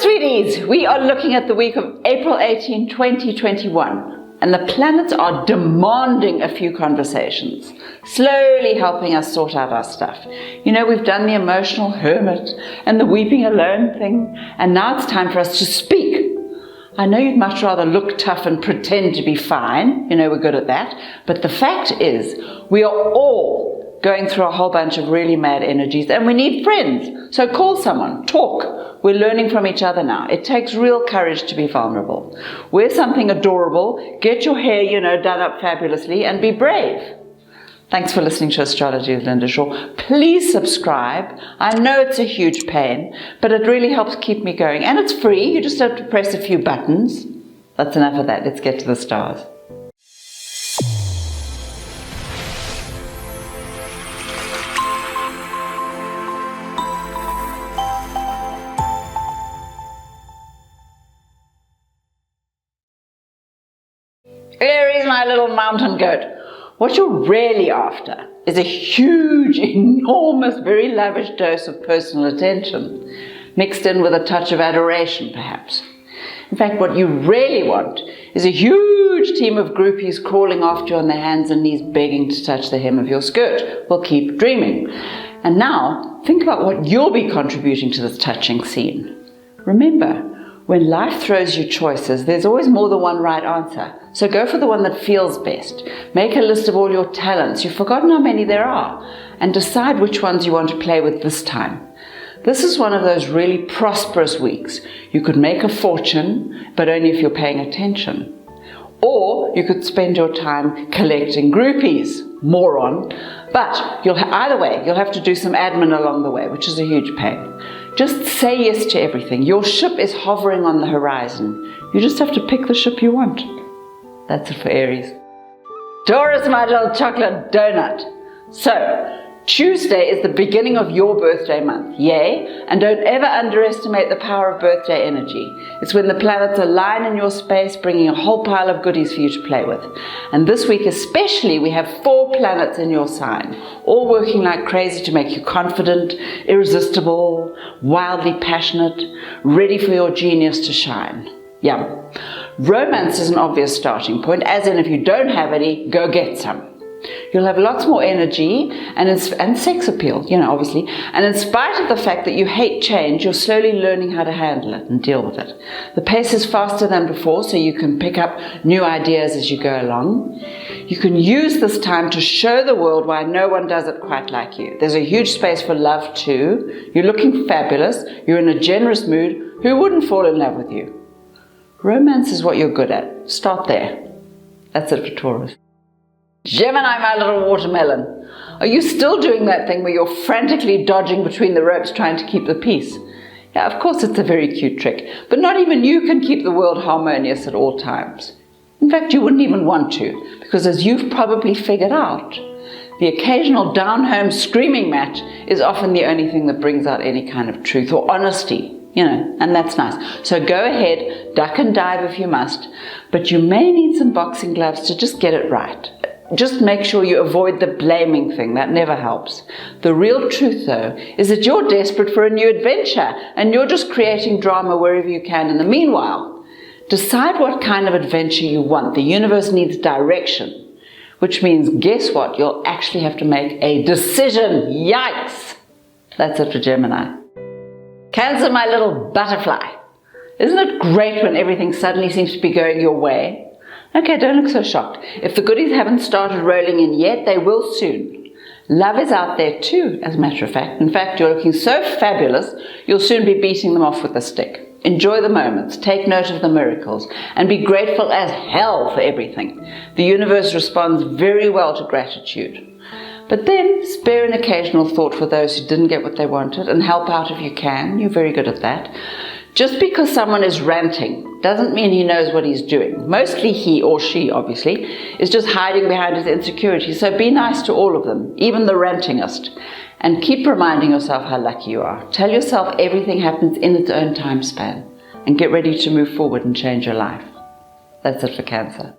sweeties, we are looking at the week of April 18, 2021, and the planets are demanding a few conversations, slowly helping us sort out our stuff. You know, we've done the emotional hermit and the weeping alone thing, and now it's time for us to speak. I know you'd much rather look tough and pretend to be fine, you know, we're good at that, but the fact is, we are all going through a whole bunch of really mad energies, and we need friends. So call someone, talk. We're learning from each other now. It takes real courage to be vulnerable. Wear something adorable, get your hair, you know, done up fabulously, and be brave. Thanks for listening to Astrology with Linda Shaw. Please subscribe. I know it's a huge pain, but it really helps keep me going. And it's free. You just have to press a few buttons. That's enough of that. Let's get to the stars. Aries, my little mountain goat. What you're really after is a huge, enormous, very lavish dose of personal attention, mixed in with a touch of adoration, perhaps. In fact, what you really want is a huge team of groupies crawling after you on their hands and knees, begging to touch the hem of your skirt. Well, keep dreaming. And now, think about what you'll be contributing to this touching scene. Remember, when life throws you choices, there's always more than one right answer. So go for the one that feels best. Make a list of all your talents. You've forgotten how many there are. And decide which ones you want to play with this time. This is one of those really prosperous weeks. You could make a fortune, but only if you're paying attention. Or you could spend your time collecting groupies. Moron. But either way, you'll have to do some admin along the way, which is a huge pain. Just say yes to everything. Your ship is hovering on the horizon. You just have to pick the ship you want. That's it for Aries. Taurus, my little chocolate donut. So, Tuesday is the beginning of your birthday month. Yay! And don't ever underestimate the power of birthday energy. It's when the planets align in your space, bringing a whole pile of goodies for you to play with. And this week especially, we have 4 planets in your sign, all working like crazy to make you confident, irresistible, wildly passionate, ready for your genius to shine. Yum. Romance is an obvious starting point, as in if you don't have any, go get some. You'll have lots more energy and sex appeal, you know, obviously. And in spite of the fact that you hate change, you're slowly learning how to handle it and deal with it. The pace is faster than before, so you can pick up new ideas as you go along. You can use this time to show the world why no one does it quite like you. There's a huge space for love too. You're looking fabulous. You're in a generous mood. Who wouldn't fall in love with you? Romance is what you're good at. Start there. That's it for Taurus. Gemini, my little watermelon. Are you still doing that thing where you're frantically dodging between the ropes trying to keep the peace? Yeah, of course it's a very cute trick, but not even you can keep the world harmonious at all times. In fact, you wouldn't even want to, because as you've probably figured out, the occasional down-home screaming match is often the only thing that brings out any kind of truth or honesty. You know, and that's nice. So go ahead, duck and dive if you must, but you may need some boxing gloves to just get it right. Just make sure you avoid the blaming thing. That never helps. The real truth, though, is that you're desperate for a new adventure, and you're just creating drama wherever you can in the meanwhile. Decide what kind of adventure you want. The universe needs direction, which means, guess what? You'll actually have to make a decision. Yikes! That's it for Gemini. Cancer, my little butterfly. Isn't it great when everything suddenly seems to be going your way? Okay, don't look so shocked. If the goodies haven't started rolling in yet, they will soon. Love is out there too, as a matter of fact. In fact, you're looking so fabulous, you'll soon be beating them off with a stick. Enjoy the moments, take note of the miracles, and be grateful as hell for everything. The universe responds very well to gratitude. But then, spare an occasional thought for those who didn't get what they wanted, and help out if you can. You're very good at that. Just because someone is ranting doesn't mean he knows what he's doing. Mostly he or she, obviously, is just hiding behind his insecurities. So be nice to all of them, even the rantingest. And keep reminding yourself how lucky you are. Tell yourself everything happens in its own time span. And get ready to move forward and change your life. That's it for Cancer.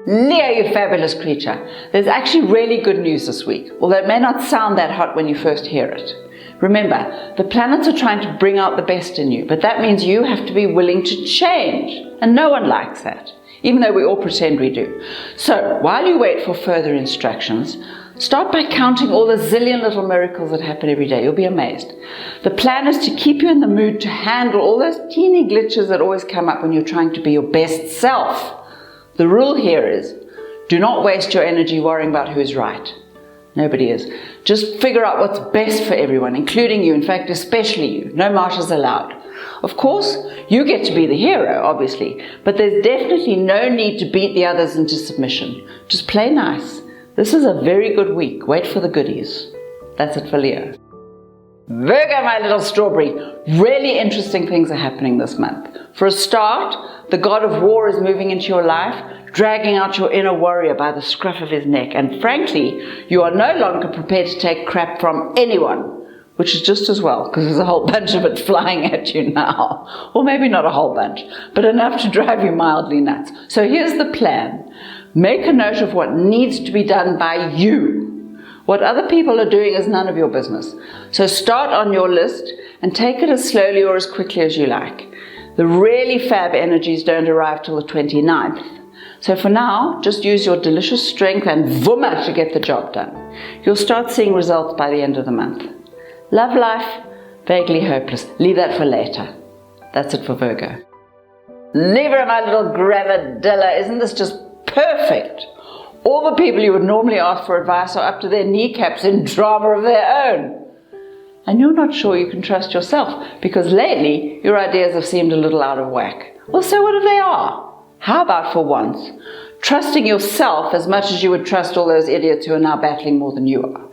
Leo, you fabulous creature. There's actually really good news this week, although it may not sound that hot when you first hear it. Remember, the planets are trying to bring out the best in you, but that means you have to be willing to change, and no one likes that, even though we all pretend we do. So, while you wait for further instructions, start by counting all the zillion little miracles that happen every day. You'll be amazed. The plan is to keep you in the mood to handle all those teeny glitches that always come up when you're trying to be your best self. The rule here is, do not waste your energy worrying about who's right. Nobody is. Just figure out what's best for everyone, including you, in fact, especially you. No martyrs allowed. Of course, you get to be the hero, obviously, but there's definitely no need to beat the others into submission. Just play nice. This is a very good week. Wait for the goodies. That's it for Leo. Virgo, my little strawberry. Really interesting things are happening this month. For a start, the god of war is moving into your life, dragging out your inner warrior by the scruff of his neck. And frankly, you are no longer prepared to take crap from anyone, which is just as well, because there's a whole bunch of it flying at you now. Or maybe not a whole bunch, but enough to drive you mildly nuts. So here's the plan. Make a note of what needs to be done by you. What other people are doing is none of your business. So start on your list and take it as slowly or as quickly as you like. The really fab energies don't arrive till the 29th. So for now, just use your delicious strength and vuma to get the job done. You'll start seeing results by the end of the month. Love life, vaguely hopeless. Leave that for later. That's it for Virgo. Libra, my little gravadilla, isn't this just perfect? All the people you would normally ask for advice are up to their kneecaps in drama of their own. And you're not sure you can trust yourself, because lately your ideas have seemed a little out of whack. Well, so what if they are? How about for once, trusting yourself as much as you would trust all those idiots who are now battling more than you are?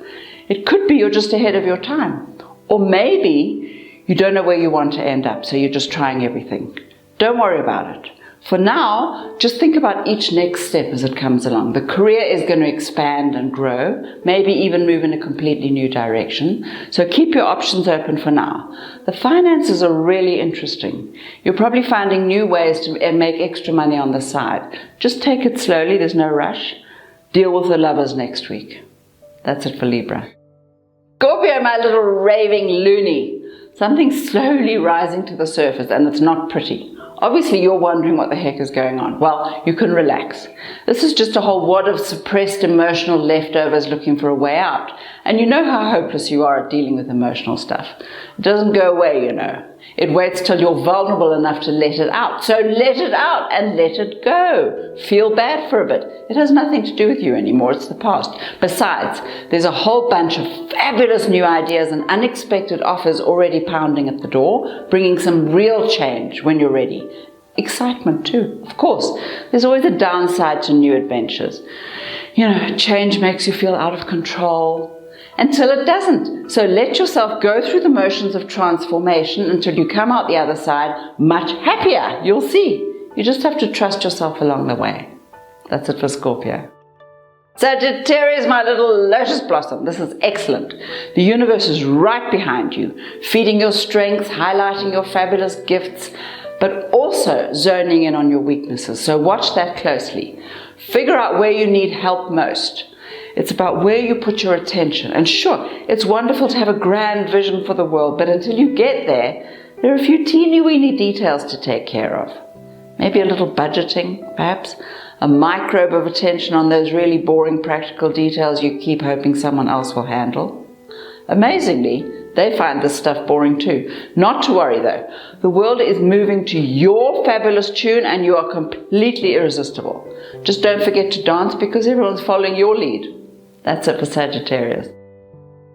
It could be you're just ahead of your time. Or maybe you don't know where you want to end up, so you're just trying everything. Don't worry about it. For now, just think about each next step as it comes along. The career is going to expand and grow, maybe even move in a completely new direction. So keep your options open for now. The finances are really interesting. You're probably finding new ways to make extra money on the side. Just take it slowly, there's no rush. Deal with the lovers next week. That's it for Libra. Scorpio, my little raving loony. Something's slowly rising to the surface and it's not pretty. Obviously, you're wondering what the heck is going on. Well, you can relax. This is just a whole wad of suppressed emotional leftovers looking for a way out. And you know how hopeless you are at dealing with emotional stuff. It doesn't go away, you know. It waits till you're vulnerable enough to let it out. So let it out and let it go. Feel bad for a bit. It has nothing to do with you anymore. It's the past. Besides, there's a whole bunch of fabulous new ideas and unexpected offers already pounding at the door, bringing some real change when you're ready. Excitement too, of course. There's always a downside to new adventures. You know, change makes you feel out of control. Until it doesn't. So let yourself go through the motions of transformation until you come out the other side much happier. You'll see. You just have to trust yourself along the way. That's it for Scorpio. Sagittarius, my little lotus blossom. This is excellent. The universe is right behind you, feeding your strengths, highlighting your fabulous gifts, but also zoning in on your weaknesses. So watch that closely. Figure out where you need help most. It's about where you put your attention. And sure, it's wonderful to have a grand vision for the world, but until you get there are a few teeny-weeny details to take care of. Maybe a little budgeting, perhaps. A microbe of attention on those really boring practical details you keep hoping someone else will handle. Amazingly, they find this stuff boring too. Not to worry though. The world is moving to your fabulous tune and you are completely irresistible. Just don't forget to dance because everyone's following your lead. That's it for Sagittarius.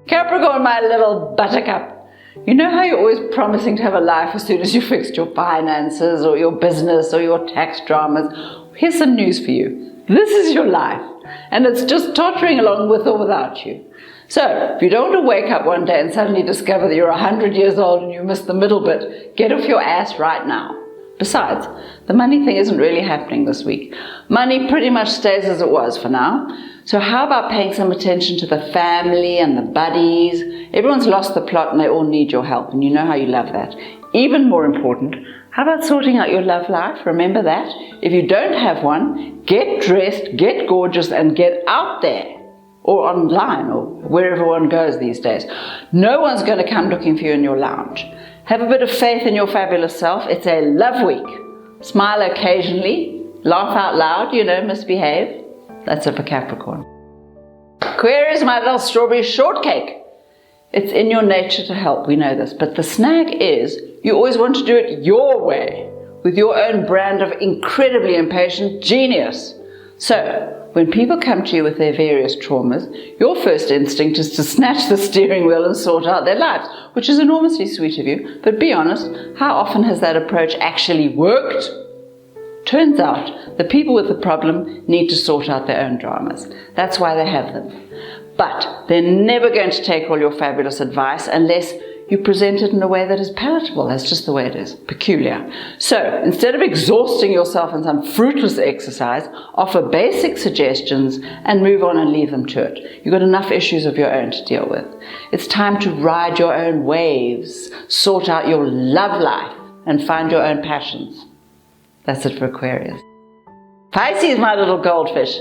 Capricorn, my little buttercup. You know how you're always promising to have a life as soon as you fixed your finances or your business or your tax dramas? Here's some news for you. This is your life. And it's just tottering along with or without you. So, if you don't want to wake up one day and suddenly discover that you're 100 years old and you missed the middle bit, get off your ass right now. Besides, the money thing isn't really happening this week. Money pretty much stays as it was for now. So how about paying some attention to the family and the buddies? Everyone's lost the plot and they all need your help, and you know how you love that. Even more important, how about sorting out your love life? Remember that. If you don't have one, get dressed, get gorgeous, and get out there. or online, or wherever one goes these days. No one's going to come looking for you in your lounge. Have a bit of faith in your fabulous self. It's a love week. Smile occasionally, laugh out loud, misbehave. That's it for Capricorn. Aquarius, my little strawberry shortcake. It's in your nature to help, we know this, but the snag is you always want to do it your way, with your own brand of incredibly impatient genius. So, when people come to you with their various traumas, your first instinct is to snatch the steering wheel and sort out their lives, which is enormously sweet of you, but be honest, how often has that approach actually worked? Turns out, the people with the problem need to sort out their own dramas. That's why they have them. But they're never going to take all your fabulous advice unless you present it in a way that is palatable. That's just the way it is. Peculiar. So, instead of exhausting yourself in some fruitless exercise, offer basic suggestions and move on and leave them to it. You've got enough issues of your own to deal with. It's time to ride your own waves, sort out your love life, and find your own passions. That's it for Aquarius. Pisces, my little goldfish.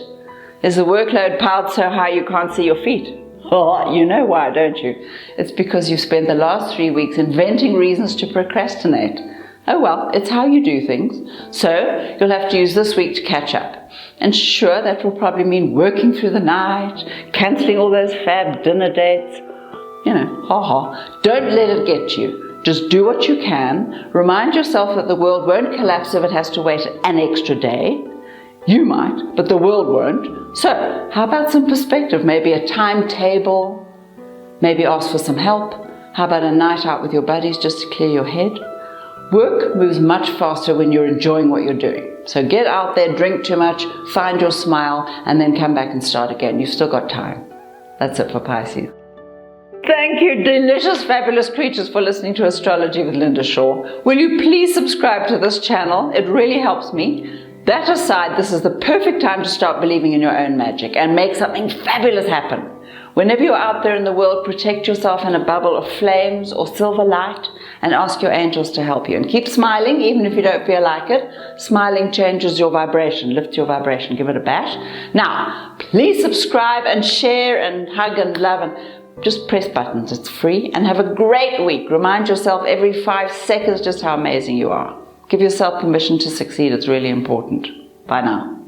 Is the workload piled so high you can't see your feet? Oh, you know why, don't you? It's because you've spent the last 3 weeks inventing reasons to procrastinate. Oh well, it's how you do things. So, you'll have to use this week to catch up. And sure, that will probably mean working through the night, cancelling all those fab dinner dates. Don't let it get you. Just do what you can. Remind yourself that the world won't collapse if it has to wait an extra day. You might, but the world won't. So, how about some perspective? Maybe a timetable? Maybe ask for some help? How about a night out with your buddies just to clear your head? Work moves much faster when you're enjoying what you're doing. So get out there, drink too much, find your smile, and then come back and start again. You've still got time. That's it for Pisces. Thank you, delicious, fabulous creatures, for listening to Astrology with Linda Shaw. Will you please subscribe to this channel? It really helps me. That aside, this is the perfect time to start believing in your own magic and make something fabulous happen. Whenever you're out there in the world, protect yourself in a bubble of flames or silver light and ask your angels to help you. And keep smiling, even if you don't feel like it. Smiling changes your vibration, lifts your vibration. Give it a bash. Now, please subscribe and share and hug and love and just press buttons. It's free. And have a great week. Remind yourself every 5 seconds just how amazing you are. Give yourself permission to succeed. It's really important. Bye now.